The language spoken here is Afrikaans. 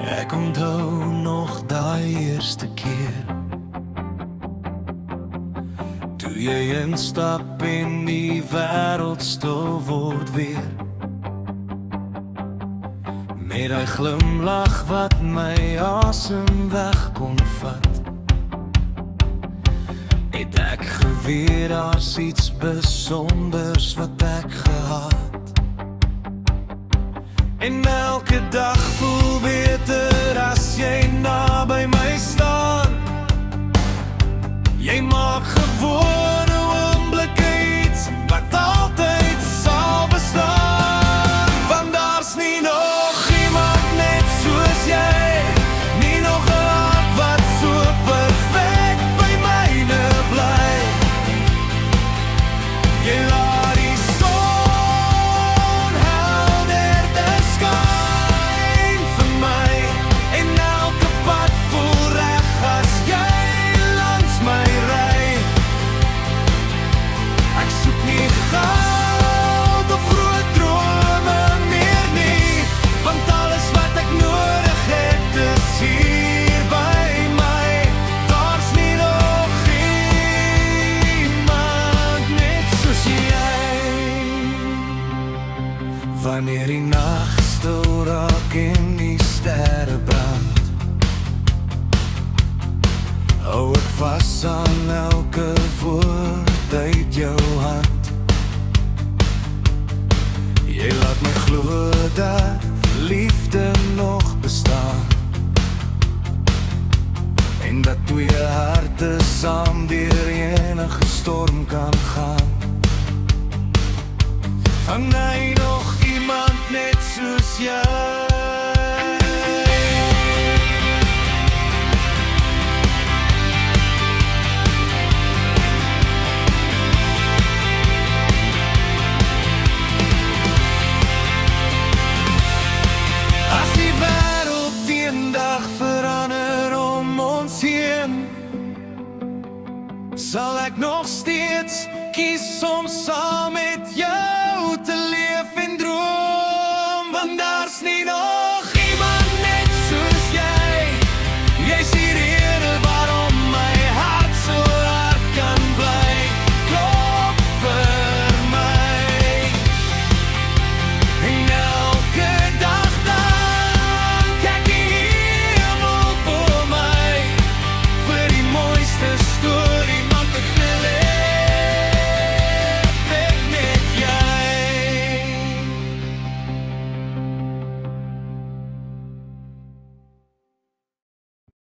Ek onthou nog daai eerste keer toe jy instap en die wêreld stil word weer. Met hy glimlach wat my asem weg kon vat, het ek geweet daar's iets besonders wat ek gehad. En elke dag voel beter as jy na by my staan. Jy maak gewone oomblikke iets wat altyd sal bestaan. Want daar's nie nog iemand net soos jy, nie nog 'n hart wat so perfek by myne bly. Jy laat die son helder te skyn vir my, en elke pad voel reg as jy langs my ry. Ek soek nie goud of groot drome meer nie, want alles wat ek nodig het is hier by my. Daar's nie nog iemand net soos jy. Wanneer die nag stil raak en die sterre brand, hou ek vas aan elke woord uit jou hand. Jy laat my glo dat liefde nog bestaan, en dat twee harte saam deur enige storm kan gaan. Van hy nog iemand net soos jy.